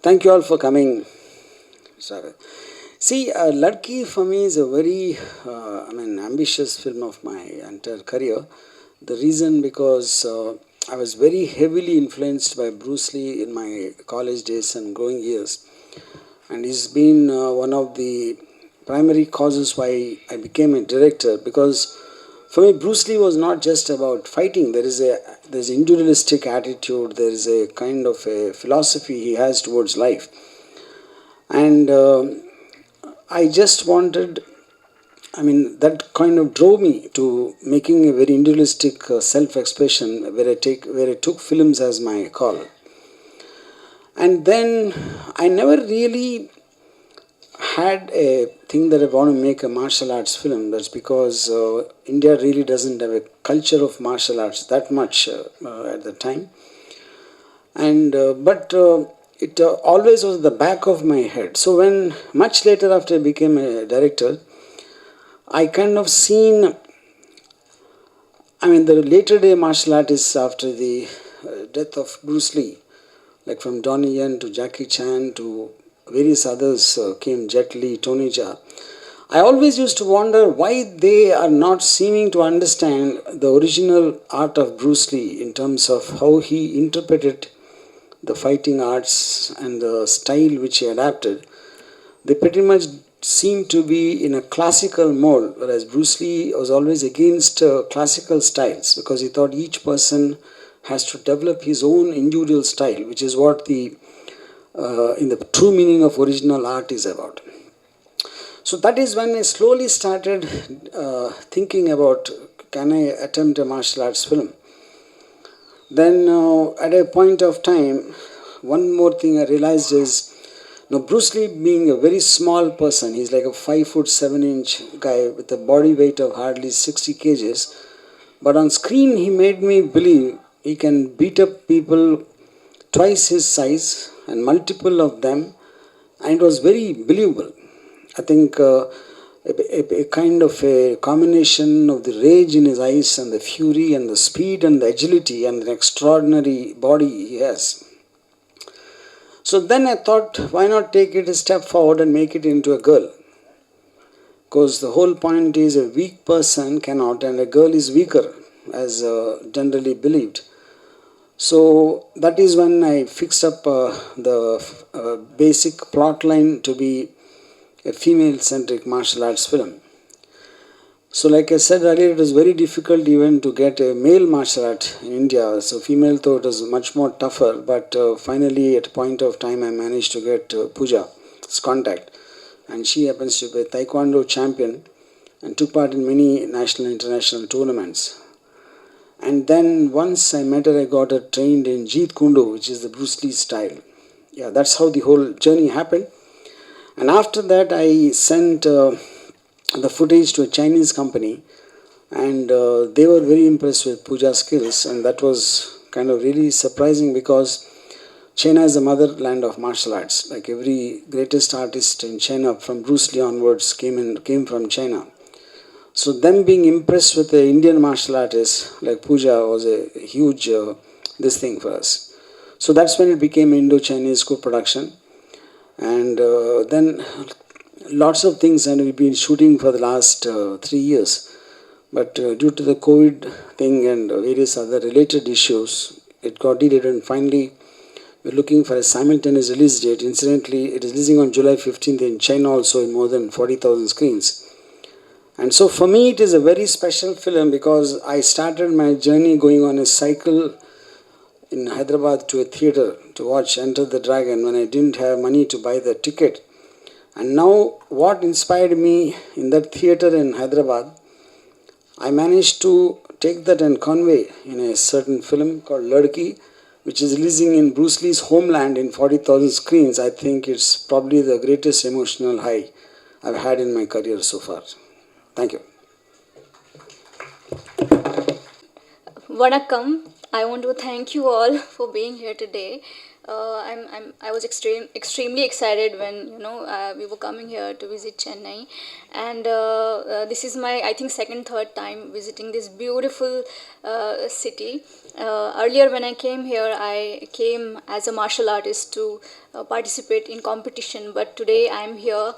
Thank you all for coming. Sorry. See, Ladki for me is a very, ambitious film of my entire career. The reason because I was very heavily influenced by Bruce Lee in my college days and growing years, and he's been one of the primary causes why I became a director. Because for me, Bruce Lee was not just about fighting. There's individualistic attitude. There is a kind of a philosophy he has towards life, and I just wanted, that kind of drove me to making a very individualistic self-expression where I took films as my call. And then I never really had a thing that I want to make a martial arts film. That's because India really doesn't have a culture of martial arts that much at the time. And but it always was the back of my head. So when much later after I became a director, I kind of seen, the later day martial artists after the death of Bruce Lee, like from Donnie Yen to Jackie Chan to various others came, Jet Li, Tony Jaa. I always used to wonder why they are not seeming to understand the original art of Bruce Lee in terms of how he interpreted the fighting arts and the style which he adapted. They pretty much seem to be in a classical mode, whereas Bruce Lee was always against classical styles because he thought each person has to develop his own individual style, which is what the in the true meaning of original art is about. So that is when I slowly started thinking about, can I attempt a martial arts film? Then at a point of time, one more thing I realized is, now Bruce Lee being a very small person, he's like a 5'7" guy with a body weight of hardly 60 kgs. But on screen, he made me believe he can beat up people twice his size and multiple of them, and it was very believable. I think a kind of a combination of the rage in his eyes and the fury and the speed and the agility and the extraordinary body he has. So then I thought, why not take it a step forward and make it into a girl? Because the whole point is a weak person cannot, and a girl is weaker, as generally believed. So that is when I fixed up the basic plot line to be a female-centric martial arts film. So like I said earlier, it was very difficult even to get a male martial art in India. So female though it was much more tougher, but finally at a point of time I managed to get Pooja's contact. And she happens to be a taekwondo champion and took part in many national and international tournaments. And then once I met her, I got her trained in Jeet Kune Do, which is the Bruce Lee style. Yeah, that's how the whole journey happened. And after that, I sent the footage to a Chinese company, and they were very impressed with Pooja's skills, and that was kind of really surprising because China is the motherland of martial arts. Like every greatest artist in China, from Bruce Lee onwards, came from China. So them being impressed with the Indian martial artist like Pooja was a huge this thing for us. So that's when it became Indo-Chinese co-production. And then lots of things, and we've been shooting for the last 3 years. But due to the COVID thing and various other related issues, it got delayed, and finally we're looking for a simultaneous release date. Incidentally, it is releasing on July 15th in China also in more than 40,000 screens. And so for me it is a very special film because I started my journey going on a cycle in Hyderabad to a theatre to watch Enter the Dragon when I didn't have money to buy the ticket. And now what inspired me in that theatre in Hyderabad, I managed to take that and convey in a certain film called Ladki, which is releasing in Bruce Lee's homeland in 40,000 screens. I think it's probably the greatest emotional high I've had in my career so far. Thank you. Vanakkam. I want to thank you all for being here today. I was extremely excited when we were coming here to visit Chennai, and this is my, I think, second third time visiting this beautiful city. Earlier when I came here, I came as a martial artist to participate in competition, but today I'm here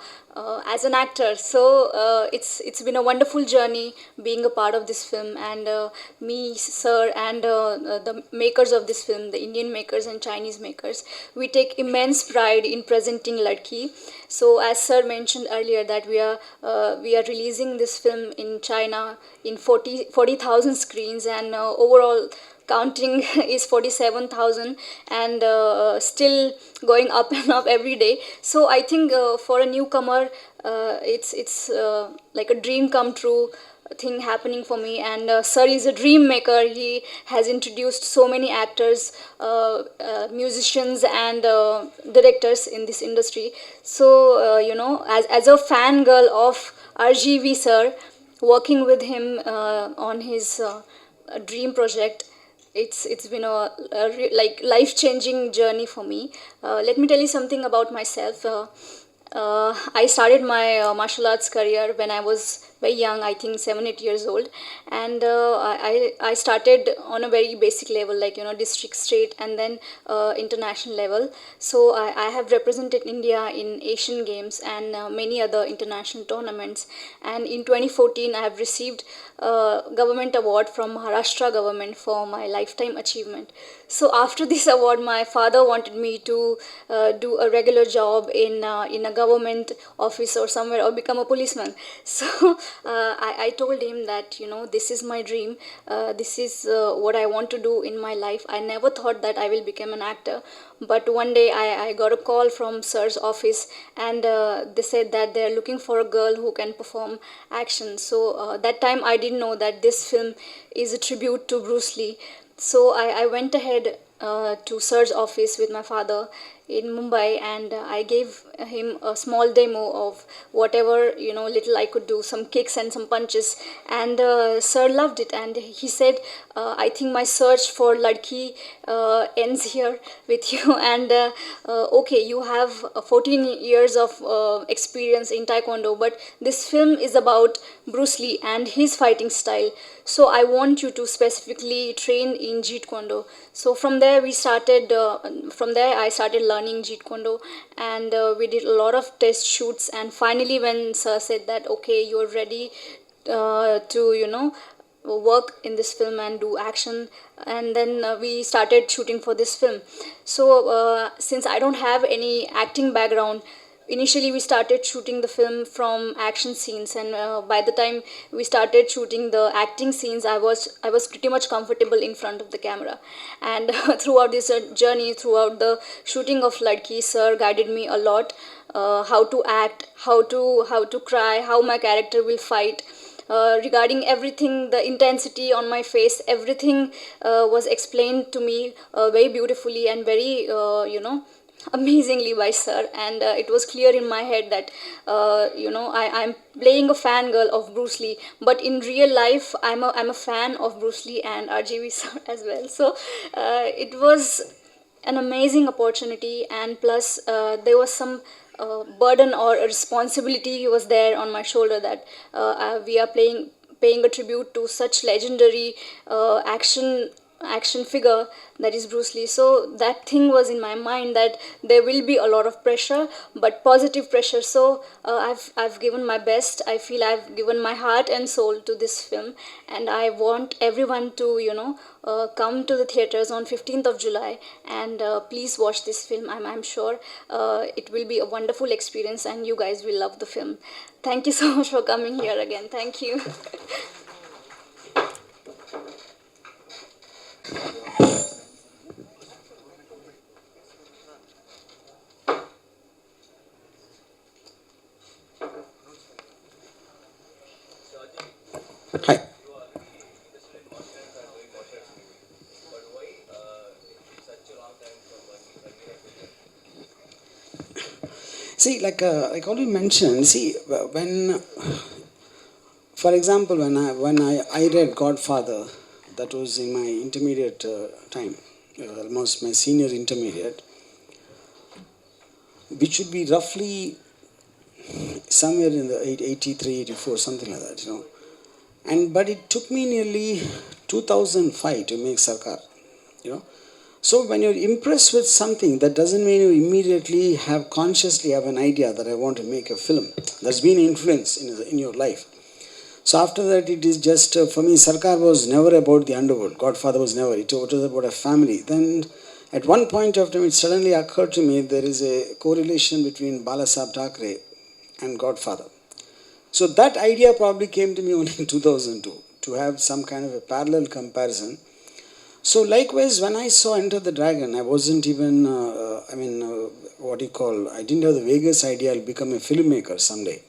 as an actor. So it's been a wonderful journey being a part of this film, and me, sir, and the makers of this film, the Indian makers and Chinese makers, we take immense pride in presenting Ladki. So as sir mentioned earlier, that we are releasing this film in China in 40,000 screens, and overall counting is 47,000, and still going up and up every day. So I think for a newcomer, it's like a dream come true thing happening for me. And sir is a dream maker. He has introduced so many actors, musicians, and directors in this industry. So as a fangirl of RGV sir, working with him on his dream project, it's been like life changing journey for me. Let me tell you something about myself. I started my martial arts career when I was very young, I think 7 8 years old, and I started on a very basic level, like district, state, and then international level. So I have represented India in Asian Games and many other international tournaments. And in 2014, I have received government award from Maharashtra government for my lifetime achievement. So after this award, my father wanted me to do a regular job in a government office or somewhere, or become a policeman. So I told him that this is my dream. This is what I want to do in my life. I never thought that I will become an actor, but one day I got a call from sir's office, and they said that they're looking for a girl who can perform action. So that time I didn't know that this film is a tribute to Bruce Lee. So I went ahead to sir's office with my father in Mumbai, and I gave him a small demo of whatever little I could do, some kicks and some punches, and sir loved it, and he said, "I think my search for ladki ends here with you, and okay, you have 14 years of experience in Taekwondo, but this film is about Bruce Lee and his fighting style. So I want you to specifically train in Jeet Kune." So from there we started. From there I started learning Jeet Kune, and we did a lot of test shoots. And finally, when sir said that okay, you're ready to work in this film and do action, and then we started shooting for this film. So since I don't have any acting background, initially we started shooting the film from action scenes, and by the time we started shooting the acting scenes, I was pretty much comfortable in front of the camera. And throughout this journey, throughout the shooting of Ladki, sir guided me a lot, how to act, how to cry, how my character will fight, regarding everything, the intensity on my face, everything was explained to me very beautifully and very amazingly by sir. And it was clear in my head that I'm playing a fangirl of Bruce Lee, but in real life I'm a fan of Bruce Lee and RGV sir as well. So it was an amazing opportunity, and plus there was some burden or a responsibility was there on my shoulder, that we are paying a tribute to such legendary action figure, that is Bruce Lee. So that thing was in my mind, that there will be a lot of pressure, but positive pressure. So I've given my best. I feel I've given my heart and soul to this film, and I want everyone to come to the theaters on 15th of July, and please watch this film. I'm sure it will be a wonderful experience, and you guys will love the film. Thank you so much for coming here again. Thank you. Hi. See, like already mentioned, see, when, for example, when I read Godfather, that was in my intermediate time, almost my senior intermediate. which would be roughly somewhere in the 83, 84, something like that, But it took me nearly 2005 to make Sarkar, you know. So when you're impressed with something, that doesn't mean you immediately consciously have an idea that I want to make a film. There's been influence in your life. So after that, it is just, for me, Sarkar was never about the underworld. Godfather was never. It was about a family. Then at one point of time, it suddenly occurred to me there is a correlation between Balasaheb Thackeray and Godfather. So that idea probably came to me only in 2002, to have some kind of a parallel comparison. So likewise, when I saw Enter the Dragon, I wasn't even, I didn't have the vaguest idea I'll become a filmmaker someday.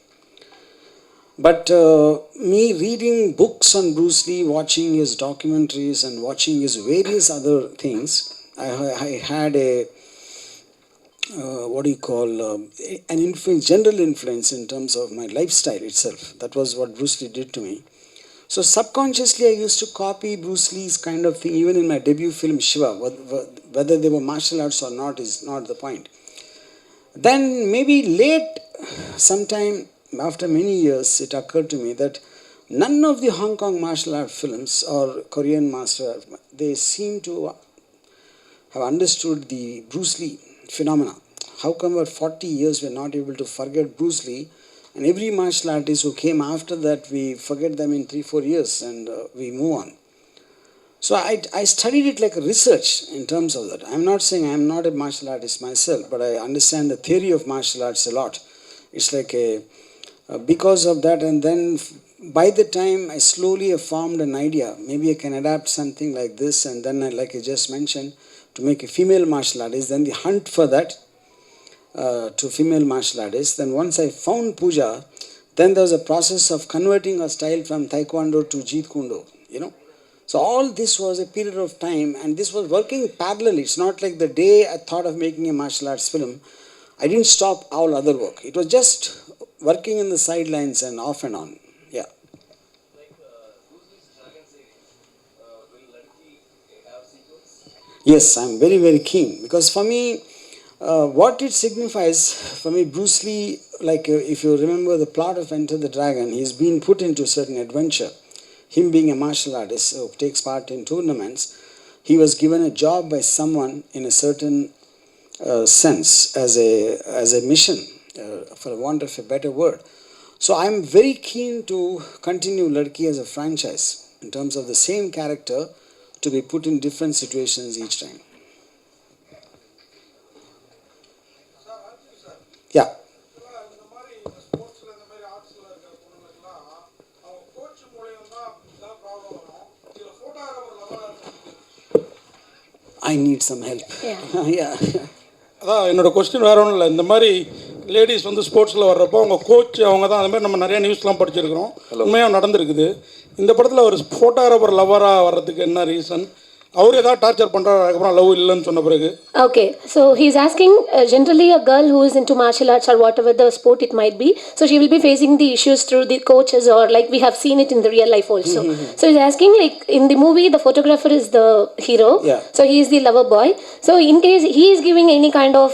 But me reading books on Bruce Lee, watching his documentaries and watching his various other things, I had a an influence, general influence in terms of my lifestyle itself. That was what Bruce Lee did to me. So subconsciously I used to copy Bruce Lee's kind of thing, even in my debut film Shiva. Whether they were martial arts or not is not the point. Then maybe late, sometime after many years, it occurred to me that none of the Hong Kong martial art films or Korean martial art, they seem to have understood the Bruce Lee phenomena. How come for 40 years we're not able to forget Bruce Lee, and every martial artist who came after that, we forget them in 3-4 years and we move on. So I studied it like a research in terms of that. I'm not saying I'm not a martial artist myself, but I understand the theory of martial arts a lot. It's like because of that, and then by the time I slowly have formed an idea, maybe I can adapt something like this, and then like I just mentioned, to make a female martial artist, then the hunt for that to female martial artists. Then once I found Puja, then there was a process of converting a style from Taekwondo to Jeet Kune Do, So all this was a period of time, and this was working parallelly. It's not like the day I thought of making a martial arts film, I didn't stop all other work. It was just working in the sidelines and off and on. Yeah. Like Bruce Dragon series, will ladki have sequels? Yes, I'm very, very keen, because for me, what it signifies, for me, Bruce Lee, like if you remember the plot of Enter the Dragon, he's been put into a certain adventure. Him being a martial artist who takes part in tournaments, he was given a job by someone in a certain sense as a mission, for want of a better word. So I'm very keen to continue Ladki as a franchise in terms of the same character to be put in different situations each time. Yeah. I need some help. Yeah. அதான் என்னோடய question வேறு ஒன்றும் இல்லை. இந்த மாதிரி ladies வந்து ஸ்போர்ட்ஸில் வர்றப்போ அவங்க கோச் அவங்க தான், அந்த மாதிரி நம்ம நிறைய நியூஸ்லாம் படிச்சிருக்கிறோம், உண்மையாக நடந்திருக்குது. இந்த படத்தில் ஒரு ஃபோட்டோகிராஃபர் லவராக வர்றதுக்கு என்ன ரீசன்? அவர் ஏதாவது டார்ச்சர் பண்ணுறாரு, அதுக்கப்புறம் லவ் இல்லைன்னு சொன்ன பிறகு? Okay, so he's asking generally a girl who is into martial arts or whatever the sport it might be, so she will be facing the issues through the coaches, or like we have seen it in the real life also. So he's asking, like in the movie the photographer is the hero, Yeah. so he is the lover boy. So in case he is giving any kind of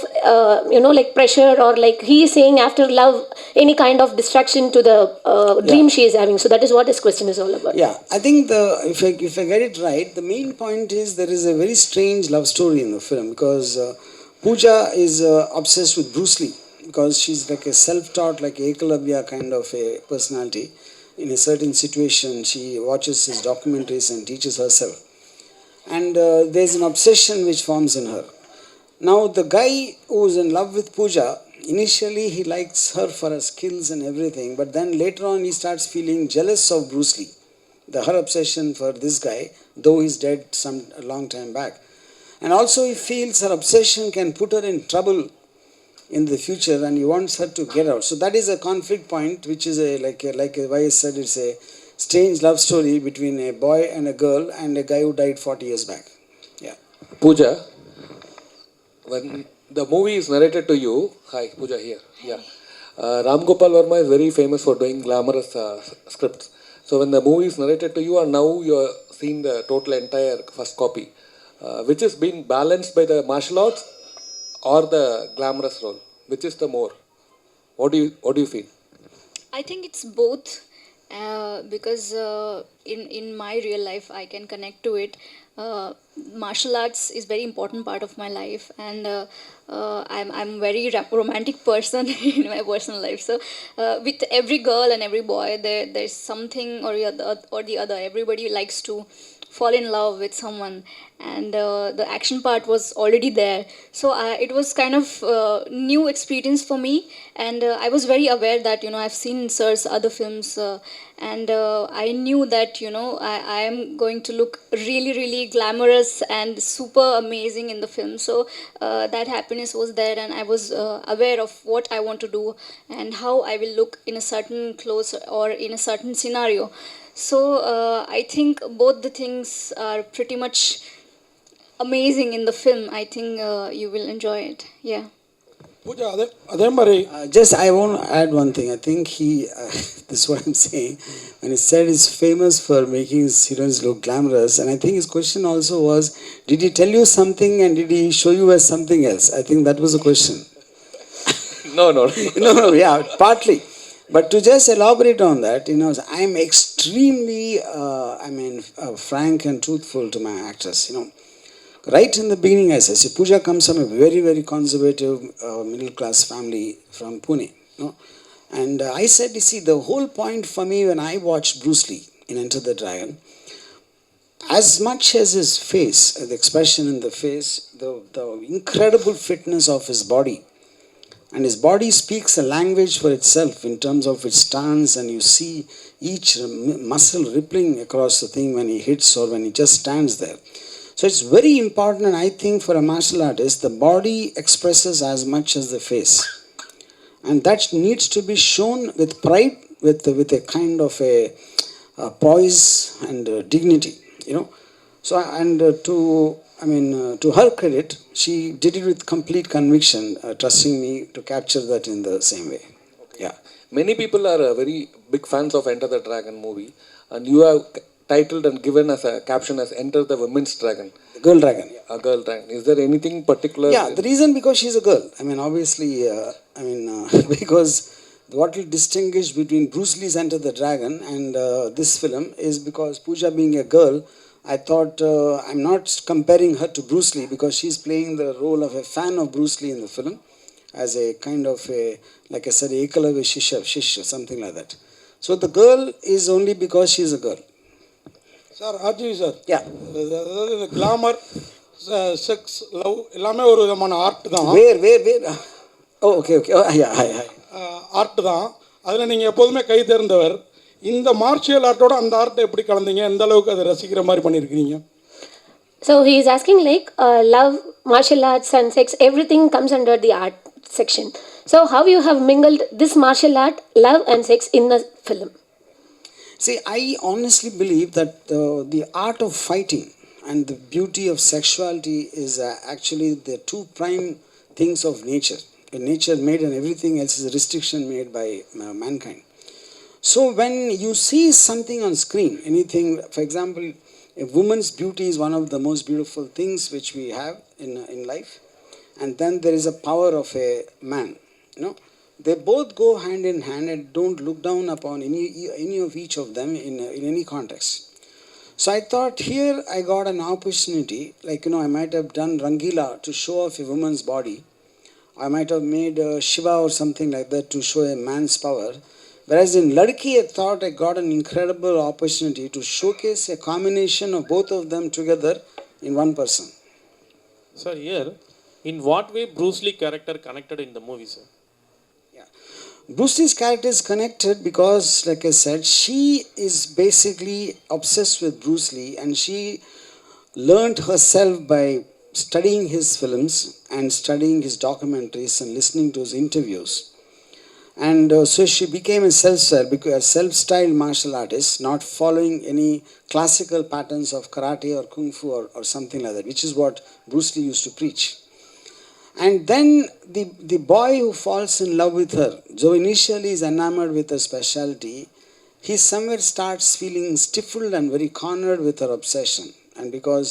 like pressure, or like he is saying after love any kind of distraction to the dream she is having. So that is what his question is all about. Yeah, I think if I get it right, the main point is there is a very strange love story in the film, because Pooja is obsessed with Bruce Lee, because she's like a self-taught, like Ekalavya kind of a personality. In a certain situation, she watches his documentaries and teaches herself. And there's an obsession which forms in her. Now, the guy who's in love with Pooja, initially he likes her for her skills and everything, but then later on he starts feeling jealous of Bruce Lee. Her obsession for this guy, though he's dead a long time back. And also he feels her obsession can put her in trouble in the future, and he wants her to get out. So that is a conflict point, which is like I said, it's a strange love story between a boy and a girl and a guy who died 40 years back. Yeah. Pooja, when the movie is narrated to you, hi, Pooja here. Yeah. Ram Gopal Verma is very famous for doing glamorous scripts. So when the movie is narrated to you, and now you are seeing the total entire first copy, which is being balanced by the martial arts or the glamorous role? Which is the more? What do you feel? I think it's both, because in my real life I can connect to it. Uh, Martial arts is very important part of my life, and I'm very romantic person in my personal life. So with every girl and every boy, there's something or the other. Everybody likes to fall in love with someone, and the action part was already there, so it was kind of new experience for me. And I was very aware that I've seen sir's other films, and I knew that I am going to look really really glamorous and super amazing in the film. So that happiness was there, and I was aware of what I want to do and how I will look in a certain clothes or in a certain scenario. So I think both the things are pretty much amazing in the film. I think you will enjoy it. Yeah. Pooja அதே மாதிரி Just I want to add one thing. I think this is what I'm saying. When he said he's famous for making his heroines look glamorous, and I think his question also was, did he tell you something and did he show you as something else? I think that was the question. No, no. No, yeah, partly. But to just elaborate on that, I'm extremely, frank and truthful to my actors. Right in the beginning, I said, see, Pooja comes from a very, very conservative middle class family from Pune. And I said, you see, the whole point for me when I watched Bruce Lee in Enter the Dragon, as much as his face, the expression in the face, the incredible fitness of his body, and his body speaks a language for itself in terms of its stance, and you see each muscle rippling across the thing when he hits or when he just stands there. So it's very important, and I think for a martial artist, the body expresses as much as the face, and that needs to be shown with pride, with a kind of a poise and dignity. So and to her credit, she did it with complete conviction, trusting me to capture that in the same way. Yeah. Many people are very big fans of Enter the Dragon movie, and you have titled and given as a caption as Enter the Women's Dragon. The girl dragon. A girl dragon. Is there anything particular? Yeah, the reason because she's a girl. Obviously, because what will distinguish between Bruce Lee's Enter the Dragon and this film is because Pooja being a girl, I thought I'm not comparing her to Bruce Lee because she's playing the role of a fan of Bruce Lee in the film as a kind of like I said, Ekalava Shishya, something like that. So the girl is only because she's a girl. Sir RG sir, Yeah. அதாவது இந்த glamour, sex, love எல்லாமே ஒரு விதமான art தான். Where? Oh, okay. Oh, yeah, hi. Art தான். அதில் நீங்கள் எப்போதுமே கை தேர்ந்தவர். இந்த மார்ஷியல் ஆர்ட்டோட அந்த ஆர்ட்டை எப்படி கலந்தீங்க, எந்த அளவுக்கு அதை ரசிக்கிற மாதிரி பண்ணியிருக்கிறீங்க? So he is asking like love, martial arts and sex, everything comes under the art section. So how you have mingled this martial art, love and sex in the film? See, I honestly believe that the art of fighting and the beauty of sexuality is actually the two prime things of nature. Nature made and everything else is a restriction made by mankind. So when you see something on screen, anything, for example, a woman's beauty is one of the most beautiful things which we have in life. And then there is a power of a man, They both go hand in hand and don't look down upon any of each of them in any context. So I thought here I got an opportunity, like, I might have done Rangila to show off a woman's body. I might have made Shiva or something like that to show a man's power. Whereas in Ladki, I thought I got an incredible opportunity to showcase a combination of both of them together in one person. Sir, here, in what way Bruce Lee character connected in the movie, sir? Bruce Lee's character is connected because, like I said, she is basically obsessed with Bruce Lee, and she learned herself by studying his films and studying his documentaries and listening to his interviews. And so she became a self-styled martial artist, not following any classical patterns of karate or kung fu or something like that, which is what Bruce Lee used to preach. And then the boy who falls in love with her, though initially is enamored with her specialty, he somewhere starts feeling stifled and very cornered with her obsession. and because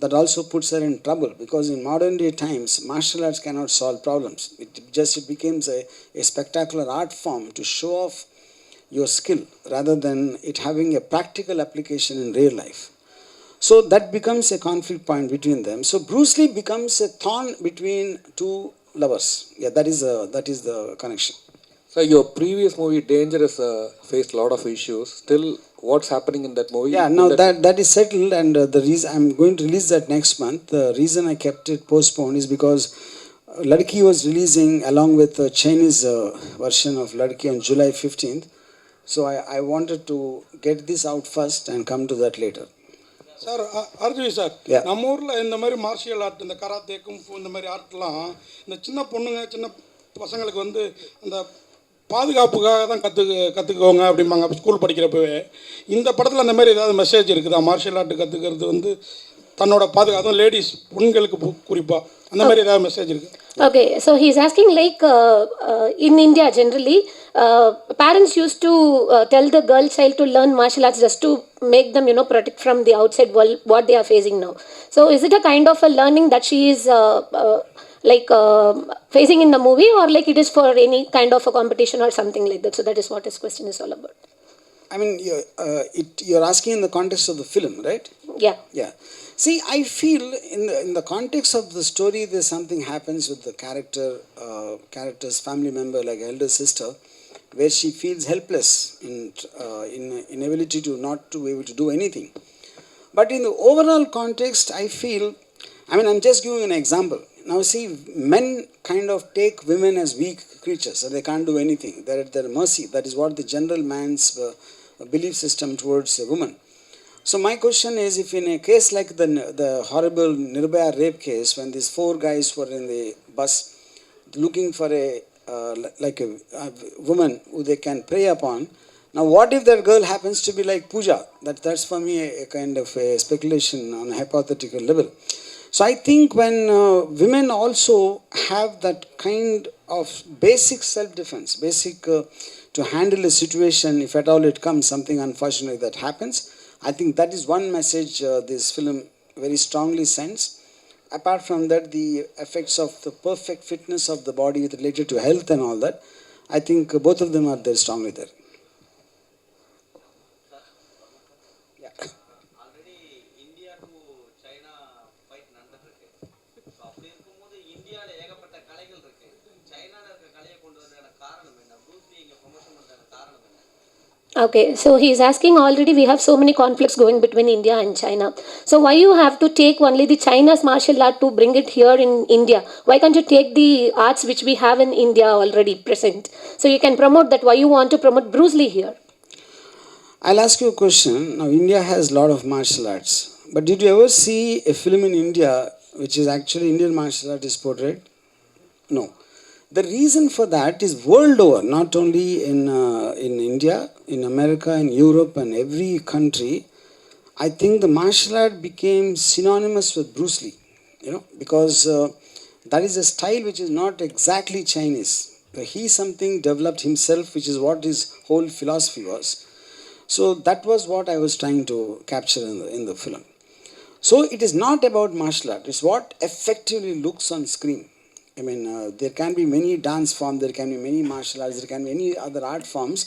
that also puts her in trouble, because in modern day times martial arts cannot solve problems. It becomes a spectacular art form to show off your skill rather than it having a practical application in real life. So that becomes a conflict point between them. So Bruce Lee becomes a thorn between two lovers. Yeah, that is the connection. So your previous movie Dangerous faced a lot of issues. Still, what's happening in that movie? Yeah, now that is settled, and the reason I'm going to release that next month. The reason I kept it postponed is because Ladki was releasing along with the Chinese version of Ladki on July 15th. So I wanted to get this out first and come to that later. Sir அர்ஜுவி sir, Yeah. நம்ம ஊரில் இந்த மாதிரி martial art, இந்த karate kung fu இந்த மாதிரி ஆர்ட்லாம் இந்த சின்ன பொண்ணுங்க சின்ன பசங்களுக்கு வந்து அந்த பாதுகாப்புக்காக தான் கற்றுக்கோங்க அப்படிம்பாங்க ஸ்கூல் படிக்கிறப்பவே. இந்த படத்தில் அந்த மாதிரி ஏதாவது மெசேஜ் இருக்குதா? மார்ஷியல் ஆர்ட் கற்றுக்கிறது வந்து தன்னோட பாதுகாப்பு, அதுவும் லேடிஸ் பெண்களுக்கு குறிப்பாக அந்த மாதிரி ஏதாவது மெசேஜ் இருக்குது? Okay, so he's asking like in India generally, parents used to tell the girl child to learn martial arts just to make them, protect from the outside world what they are facing now. So is it a kind of a learning that she is like facing in the movie, or like it is for any kind of a competition or something like that? So that is what his question is all about. I mean, you're asking in the context of the film, right? Yeah. Yeah. See, I feel in the context of the story, there's something happens with the character's family member, like elder sister, where she feels helpless in inability to not to be able to do anything. But in the overall context, I feel, I'm just giving an example. Now, see, men kind of take women as weak creatures, so they can't do anything. They're at their mercy. That is what the general man's belief system towards a woman. So my question is, if in a case like the horrible Nirbhaya rape case, when these 4 guys were in the bus looking for a woman who they can prey upon, now what if that girl happens to be like Pooja? That's for me a kind of a speculation on a hypothetical level. So I think when women also have that kind of basic self-defense, to handle a situation, if at all it comes, something unfortunate that happens, I think that is one message this film very strongly sends. Apart from that, the effects of the perfect fitness of the body related to health and all that, I think both of them are there strongly there. Already India to China fight நடந்துட்டு இருக்கு. So அப்படி இருக்கும்போது இந்தியாவில் ஏகப்பட்ட கலைகள் இருக்கு. சைனாவில் இருக்க கலையை கொண்டு வந்ததுக்கான காரணம் என்ன? ப்ரூஸ் லீ இங்கே ப்ரொமோஷன் பண்ணுறதுக்கான காரணம் என்ன? Okay, so he is asking, already we have so many conflicts going between India and China. So why you have to take only the China's martial art to bring it here in India? Why can't you take the arts which we have in India already present? So you can promote that. Why you want to promote Bruce Lee here? I'll ask you a question. Now, India has a lot of martial arts. But did you ever see a film in India which is actually Indian martial art is portrayed? No. The reason for that is world over, not only in India, in America, in Europe, and every country. I think the martial art became synonymous with Bruce Lee, because that is a style which is not exactly Chinese. He something developed himself, which is what his whole philosophy was. So that was what I was trying to capture in the film. So it is not about martial art. It's what effectively looks on screen. There can be many dance forms, there can be many martial arts, there can be any other art forms.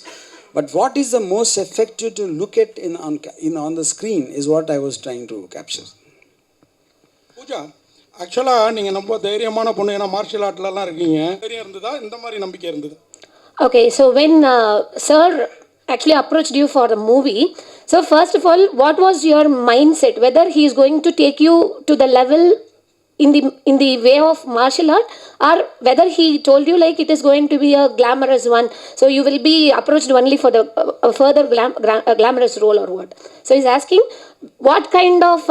But what is the most effective to look at on the screen is what I was trying to capture. Pooja, ஆக்சுவலாக நீங்கள் ரொம்ப தைரியமான பொண்ணு, ஏன்னா martial ஆர்ட்லலாம் இருக்கீங்க. தைரியம் இருந்ததா? இந்த மாதிரி நம்பிக்கை இருந்தது? Okay, so when sir actually approached you for the movie, so first of all, what was your mindset? Whether he is going to take you to the level in the way of martial art, or whether he told you like it is going to be a glamorous one, so you will be approached only for the further glamorous role, or what? So he's asking what kind of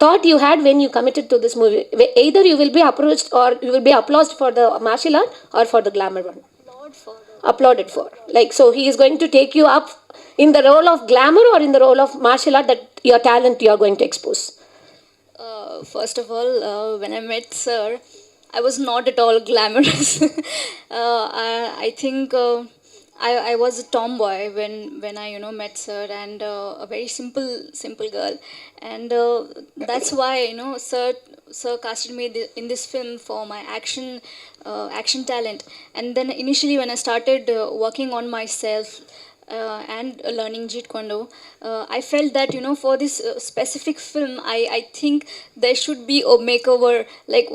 thought you had when you committed to this movie. Either you will be approached or you will be applauded for the martial art or for the glamour one. Applauded for, like, so he is going to take you up in the role of glamour or in the role of martial art, that your talent you are going to expose. First of all, when I met Sir, I was not at all glamorous. I think I was a tomboy when I met sir, and a very simple girl, and that's why sir casted me in this film for my action talent. And then initially when I started working on myself and learning Jeet Kune Do, I felt that for this specific film, I think there should be a makeover, like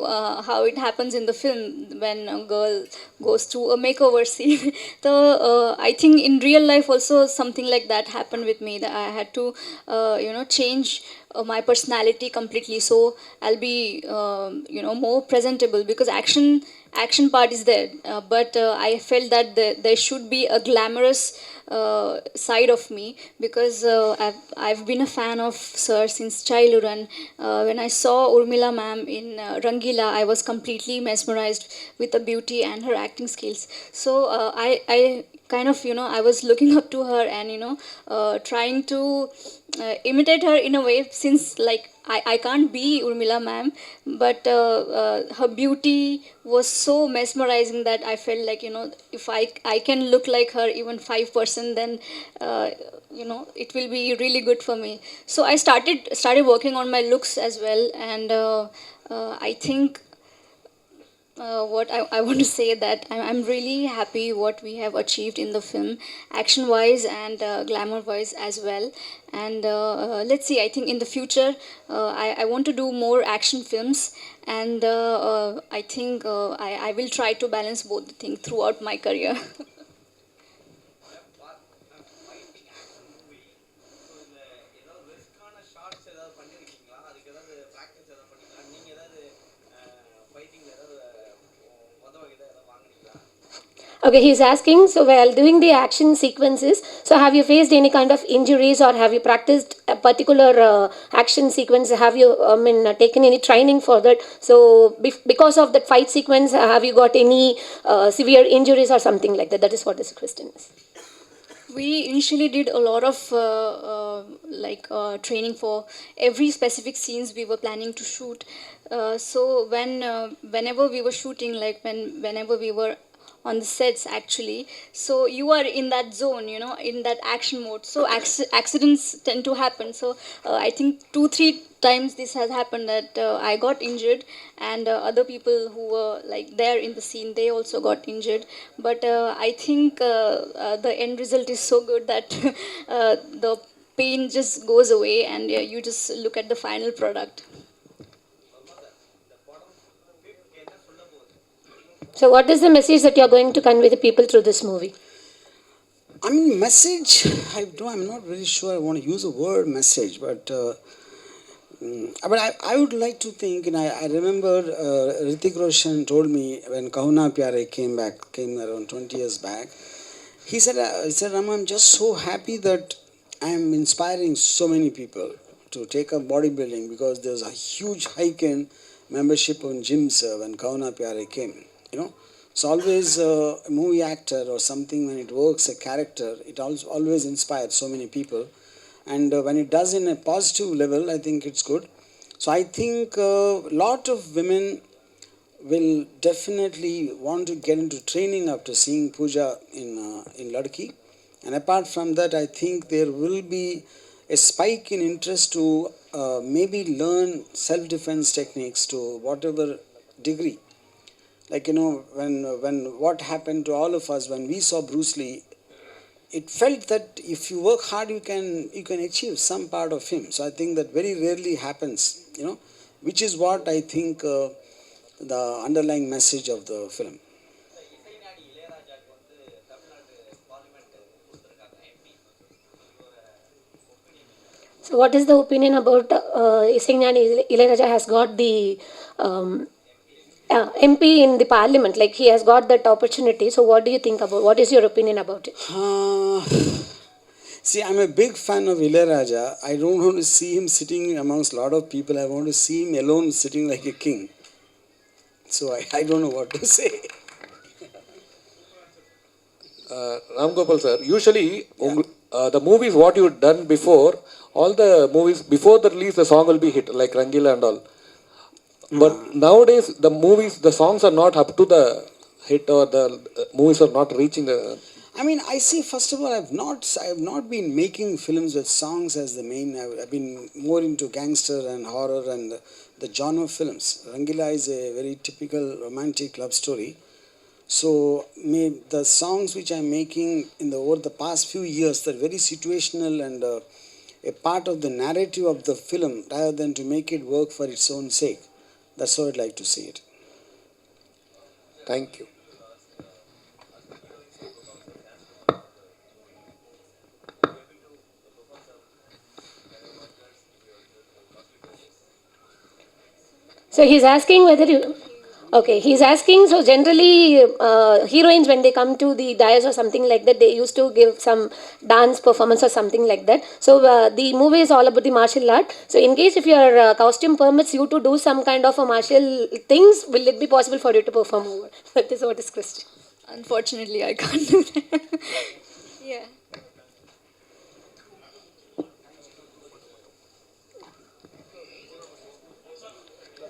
how it happens in the film when a girl goes through a makeover scene. So I think in real life also something like that happened with me, that I had to change my personality completely, so I'll be more presentable, because action part is there, but I felt that there should be a glamorous side of me, because I've been a fan of sir since childhood, and when I saw Urmila ma'am in Rangila, I was completely mesmerized with the beauty and her acting skills. So I kind of I was looking up to her, and trying to imitate her in a way, since like I can't be Urmila ma'am, but her beauty was so mesmerizing that I felt like if I can look like her even 5%, then it will be really good for me. So I started working on my looks as well, and I think what I want to say that I'm really happy what we have achieved in the film, action wise and glamour wise as well. And let's see, I think in the future I want to do more action films, and I think I will try to balance both the things throughout my career. Fighting action movie. So இதில் ஏதாவது ரிஸ்க்கான shorts ஏதாவது பண்ணியிருக்கீங்களா? அதுக்கு ஏதாவது practice ஏதாவது பண்ணிங்களா? நீங்கள் ஏதாவது ஃபைட்டிங்கில் ஏதாவது வகையில் ஏதாவது வாங்குனீங்களா? Okay, he's asking, so while doing the action sequences, so have you faced any kind of injuries, or have you practiced a particular action sequence? Have you, taken any training for that? So because of that fight sequence, have you got any severe injuries or something like that? That is what this question is. We initially did a lot of training for every specific scenes we were planning to shoot. So whenever we were shooting, like whenever we were on the sets actually, so you are in that zone, in that action mode, so accidents tend to happen. So I think 2-3 times this has happened, that I got injured, and other people who were like there in the scene, they also got injured. But I think the end result is so good that the pain just goes away, and you just look at the final product. So what is the message that you're going to convey to people through this movie? I mean, message, I'm not very sure I want to use the word message, but I would like to think, and I remember Hrithik Roshan told me when Kahuna Pyare came around 20 years back, he said, Ram, I'm just so happy that I am inspiring so many people to take up bodybuilding, because there's a huge hike in membership on gyms when Kahuna Pyare came. So always a movie actor or something, when it works a character, it always inspires so many people, and when it does in a positive level, I think it's good. So I think a lot of women will definitely want to get into training after seeing Puja in Ladki, and apart from that, I think there will be a spike in interest to maybe learn self-defense techniques to whatever degree. Like, when what happened to all of us when we saw Bruce Lee, it felt that if you work hard, you can achieve some part of him. So I think that very rarely happens, which is what I think the underlying message of the film. இசைஞானி இளையராஜாவுக்கு வந்து Tamil Nadu parliament கொடுத்துருக்காங்க MP. ஒரு opinion. So what is the opinion about Isengnani Ilayaraja has got the MP in the parliament, like he has got that opportunity. So what do you think about, what is your opinion about it? See, I'm a big fan of Ilayaraja. I don't want to see him sitting amongst a lot of people. I want to see him alone sitting like a king. So I don't know what to say. Ram Gopal sir, usually the movies what you done before, all the movies before the release, the song will be hit, like Rangila and all. But nowadays the songs are not up to the hit, or the movies are not reaching the. I mean, I see. First of all, I have not been making films with songs as the main. I've been more into gangster and horror and the genre films. Rangila is a very typical romantic love story. So, the songs which I'm making over the past few years, they're very situational and a part of the narrative of the film, rather than to make it work for its own sake. That's how I'd like to see it. Thank you. So he's asking whether you. Okay, he's asking. So generally, heroines when they come to the dais or something like that, they used to give some dance performance or something like that. So the movie is all about the martial art. So in case if your costume permits you to do some kind of a martial things, will it be possible for you to perform over? That is what is question. Unfortunately, I can't do that. Yeah.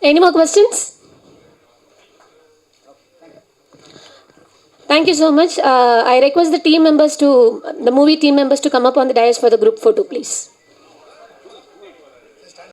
Any more questions? Thank you so much. I request the movie team members to come up on the dais for the group photo, please.